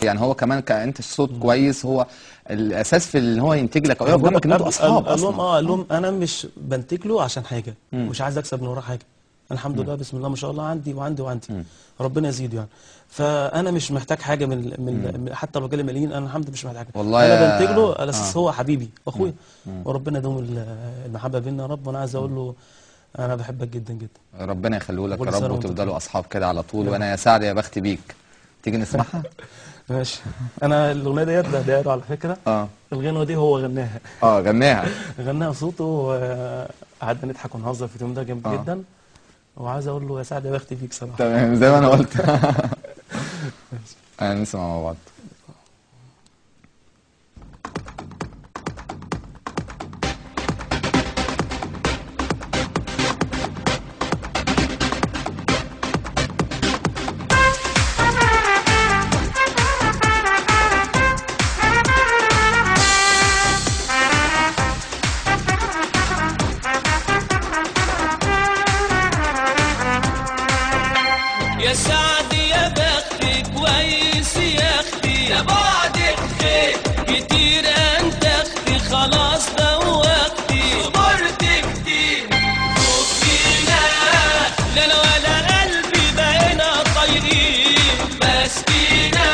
يعني هو كمان انت الصوت كويس، هو الاساس في ان هو ينتج لك او يقف جنبك ان انتوا اصحاب قال لهم اصلا. قال لهم انا مش بنتج له عشان حاجه، مش عايز اكسب من وراه حاجه. الحمد لله بسم الله ما شاء الله عندي وعندي ربنا يزيده يعني. فانا مش محتاج حاجه من حتى لو جالي ملايين، انا الحمد لله مش محتاج حاجه. والله انا بنتج له على اساس هو حبيبي واخويا، مم. وربنا يدوم المحبه بيننا يا رب. وانا عايز اقول له انا بحبك جدا جدا. ربنا يخليه لك يا كل سنة رب وانت وتفضلوا طيب. اصحاب كده على طول، وانا يا سعد يا بختي بيك. تيجي نسمعها؟ ماشي. انا الاغنيه ديت ده على فكره. الغنوه دي هو غناها. غناها. غناها صوته، وقعدنا نضحك ونهزر في اليوم ده جامد جدا. وعايز اقول له يا سعد يا بختي فيك صراحه. تمام زي ما انا قلت. نسمع مع بعض. يا سعد يا بختي كويس يا اختي، يا بعدك خير كتير انت اختي، خلاص دوختي صبرت كتير وفينا، لا انا ولا قلبي بقينا طايقين مسكينة،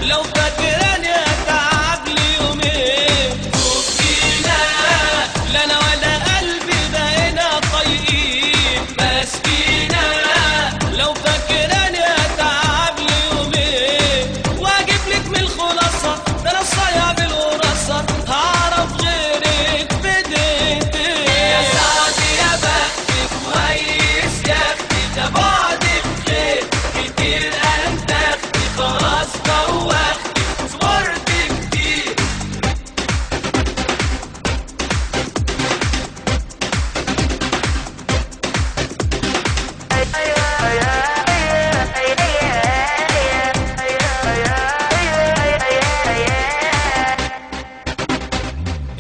لو فاكراني اتعب لي يومين وفينا، لا انا ولا قلبي بقينا طايقين مسكينة، لو فاكراني اتعب لي يومين واجيب لك من الخلاصه، ده انا الصايع بالوراثه هعرف غيرك بديتي. يا سعد يا بختي كويس يا اختي، ده بعدك خير كتير انت اختي، خلاص دوختي صبرت كتير.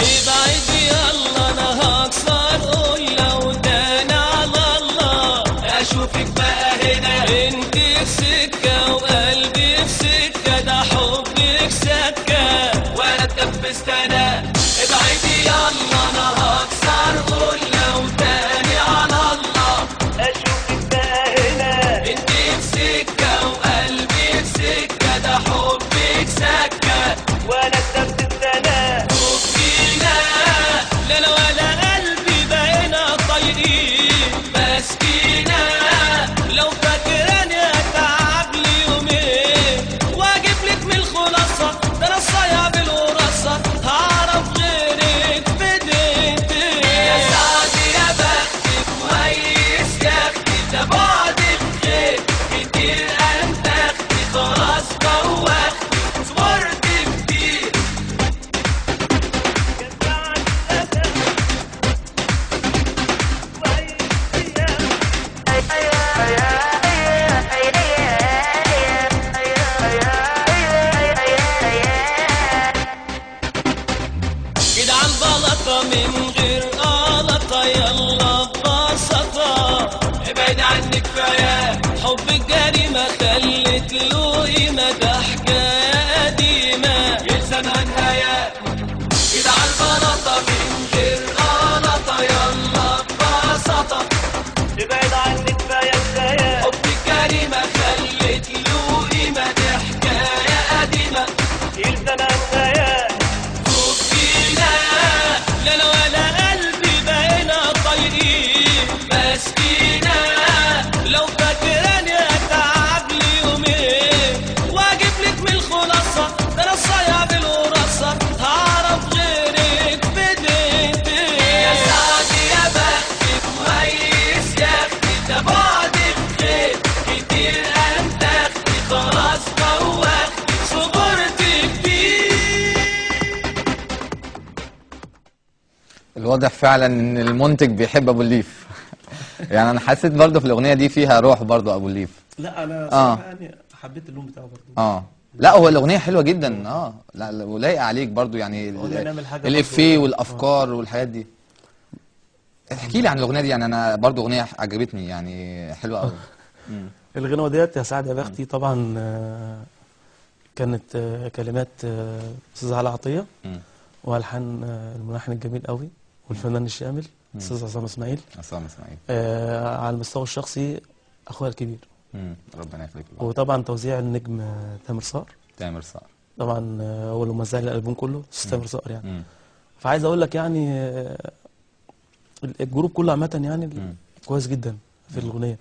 ابعد يلا انا هكسر قله وداني على الله، اشوفك بقى هنا انت في سكه وقلبي في سكه، ده حبك سكه وانا اتكبست انا. ابعدي يلا انا هكسر قله وداني على الله، اشوفك بقى هنا انت في سكه وقلبي في سكه، ده حبك سكه وانا اتكبست انا. وفينا لا انا ولا قلبي بقينا طايقين مسكينة، لو فاكراني اتعب لي يومين واجيب لك من الخلاصة، ده انا الصايع بالوراثة هعرف غيرك بديتي. يا سعد يا بختي كويس يا اختي، ده بعدك خير كتير انت اختي، خلاص دوختي صبرت كتير. كده عن بلطة من غير غلطة يلا ببساطة، ابعد عني كفاية حبك جريمة خلت له قيمة، ده حكاية قديمة يلزمها نهاية. كده عن بلطة من غير غلطة يلا ببساطة، ابعد عني كفاية حبك جريمة خلت له قيمة، ده حكاية قديمة يلزمها نهاية. وفينا لا انا ولا قلبي بقينا طايقين مسكينة، لو فاكراني اتعب لي يومين واجيب لك من الخلاصة، ده انا الصايع بالوراثة هعرف غيرك بديتي. يا سعد يا بختي كويس يا اختي، ده بعدك خير كتير انت اختي، خلاص دوختي صبرت كتير. الواضح فعلا ان المنتج بيحب ابو الليف. يعني انا حسيت برضه في الاغنيه دي فيها روح برضه ابو الليف. لا انا صراحه يعني حبيت اللون بتاعه برضه. لا هو الاغنيه حلوه جدا. لا ولايقه عليك برضه يعني الافيه والافكار والحاجات دي. احكي لي عن الاغنيه دي، يعني انا برضه اغنيه عجبتني يعني حلوه قوي. الغنوه ديت يا سعد يا بختي طبعا كانت كلمات استاذ علاء عطيه، مم. والحان الملحن الجميل قوي والفنان الشامل استاذ عصام اسماعيل. عصام اسماعيل. على المستوى الشخصي اخويا الكبير. ربنا يخليك له. وطبعا توزيع النجم تامر صقر. تامر صقر. طبعا هو اللي موزع لي الالبوم كله استاذ تامر صقر يعني. مم. فعايز اقول لك يعني الجروب كله عامه يعني كويس جدا في الاغنيه.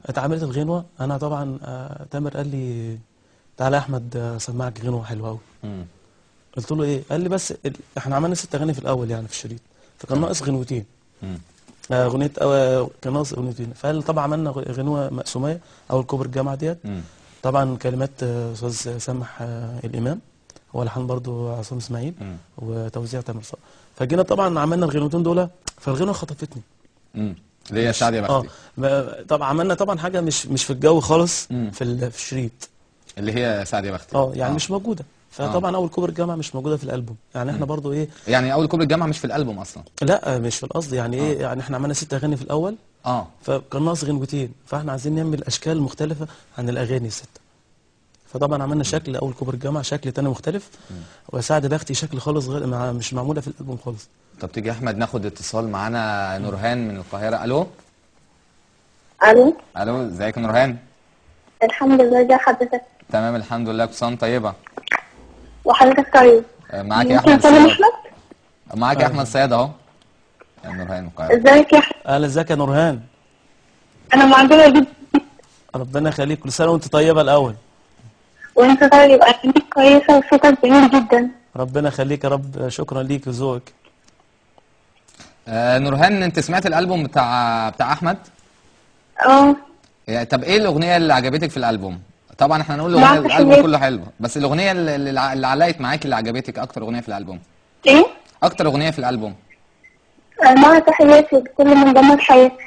اتعملت الغنوه، انا طبعا تامر قال لي تعالى يا احمد اسمعك غنوه حلوه قوي. قلت له ايه؟ قال لي بس احنا عملنا 6 اغاني في الاول يعني في الشريط، فكان ناقص غنوتين. اغنيه كان ناقص اغنيتين، فقال طبعا عملنا غنوه مقسوميه اول كوبري الجامعه ديت. طبعا كلمات استاذ سامح الامام، والحان برضو عصام اسماعيل، وتوزيع تامر صقر. فجينا طبعا عملنا الغنوتين دول، فالغنوه خطفتني. اللي هي سعد يا بختي. طبعا عملنا طبعا حاجه مش في الجو خالص في الشريط، اللي هي سعد يا بختي. يعني مش موجوده. فطبعا اول كوبري الجامعه مش موجوده في الالبوم، يعني احنا برضو ايه، يعني اول كوبري الجامعه مش في الالبوم اصلا؟ لا مش في القصد يعني ايه، يعني احنا عملنا 6 اغاني في الاول. فكان ناقص غنوتين، فاحنا عايزين نعمل اشكال مختلفه عن الاغاني ال6. فطبعا عملنا شكل اول كوبري الجامعه شكل تاني مختلف، وسعد بختي شكل خالص غير مش معموله في الالبوم خالص. طب تيجي يا احمد ناخد اتصال معانا. نورهان من القاهره. الو. الو، ازيك يا نورهان؟ الحمد لله. ازي حضرتك؟ تمام الحمد لله. كل سنه طيبه. وحضرتك طيب. معاك يا احمد صياد. معاك يا احمد صياد اهو. يا نورهان من القاهره. ازيك يا احمد؟ اهلا، ازيك يا نورهان؟ انا معجبه جدا. ربنا يخليك، كل سنه وانت طيبه الاول. وانت طيب، اغانيك كويسه وصوتك جميل جدا. ربنا يخليك يا رب، شكرا ليك وذوقك. نورهان، انت سمعت الالبوم بتاع احمد؟ طب ايه الاغنيه اللي عجبتك في الالبوم؟ طبعا احنا هنقول الاغنيه الالبوم كله حلو، بس الاغنيه اللي علقت معاكي اللي عجبتك اكتر اغنيه في الالبوم؟ ايه؟ اكتر اغنيه في الالبوم؟ مع تحياتي لكل من جمال حياتي.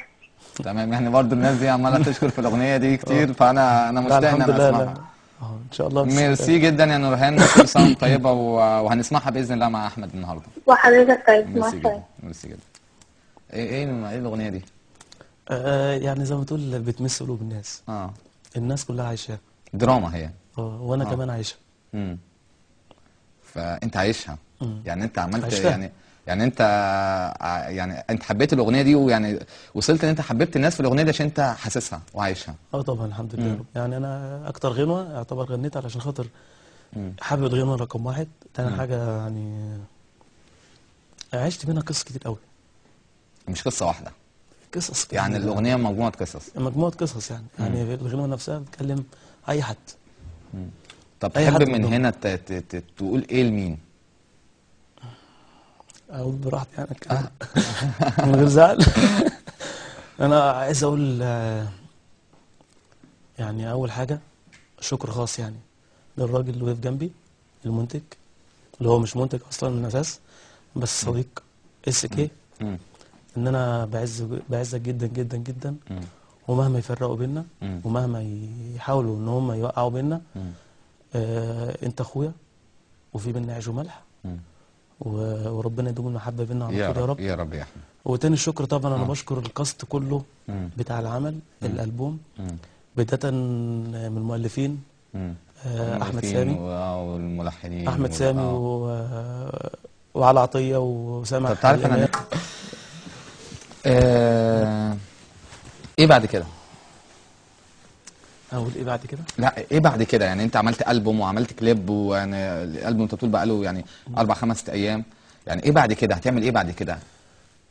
تمام، يعني برضو الناس دي عماله تشكر في الاغنيه دي كتير، فانا مشتاق ان انا اسمعها. ان شاء الله. ميرسي جدا يا نورهان، كل سنه طيبه، وهنسمعها باذن الله مع احمد النهارده. وحضرتك طيب. مع السلامه. ميرسي جدا. ايه الاغنيه دي؟ يعني زي ما تقول بتمس قلوب الناس. الناس كلها عايشاها. دراما هي. وانا كمان عايشها. فانت عايشها. يعني انت عملت عايشها. يعني انت حبيت الاغنيه دي، ويعني وصلت ان انت حببت الناس في الاغنيه دي عشان انت حاسسها وعايشها. طبعا الحمد لله. يعني انا اكتر غنوه اعتبر غنيت علشان خاطر حابب الغنوه رقم 1. تاني حاجه يعني عشت منها قصص كتير قوي. مش قصه واحده، قصص كتير. يعني الاغنيه مجموعه قصص. مجموعه قصص يعني الغنوه نفسها بتكلم اي حد. طب تحب من هنا تقول ايه لمين؟ اقول براحتي يعني من غير زعل. انا عايز اقول يعني اول حاجه شكر خاص يعني للراجل اللي وقف جنبي، المنتج اللي هو مش منتج اصلا من الاساس بس صديق SK. ان انا بعزك جدا جدا جدا، ومهما يفرقوا بينا ومهما يحاولوا ان هم يوقعوا بينا، انت اخويا وفي بينا عيش وملح، وربنا يدوم المحبه بينا على طول يا رب. يا رب يا احمد. وتاني الشكر طبعا انا بشكر الكاست كله بتاع العمل الالبوم، بدايه من المؤلفين احمد سامي والملحنين احمد سامي وعلى عطيه وسامح. طب تعرف انا ايه بعد كده؟ اقول ايه بعد كده؟ لا، ايه بعد كده؟ يعني انت عملت البوم وعملت كليب، ويعني الالبوم انت بتقول بقى له يعني 4-5 ايام، يعني ايه بعد كده؟ هتعمل ايه بعد كده؟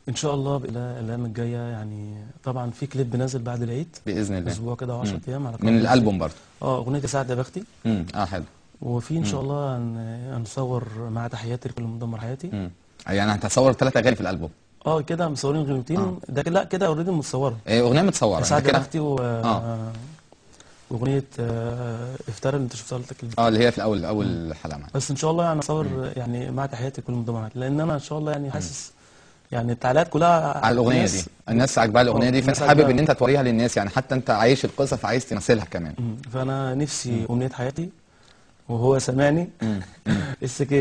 ان شاء الله الايام الجايه يعني طبعا في كليب نازل بعد العيد باذن الله، اسبوع كده و10 ايام على من الالبوم برضه. اغنيه سعد يا بختي. حلو. وفي ان شاء الله هنصور مع تحياتي لكل مدمر حياتي. يعني هتصور 3 اغاني في الالبوم؟ كده مصورين غنوتين. ده لا كده اوريدي متصوره. اغنيه متصوره سعد يا بختي واغنيه افترى اللي انت شفتها اللي هي في اول حلقه معاك. بس ان شاء الله يعني اصور يعني مع تحياتي لكل مدمر حياتي، لان انا ان شاء الله يعني حاسس يعني التعليقات كلها على الاغنيه دي، الناس عاجباها الاغنيه دي، فانت حابب ان انت توريها للناس، يعني حتى انت عايش القصه فعايز تمثلها كمان. فانا نفسي امنيه حياتي وهو سامعني SK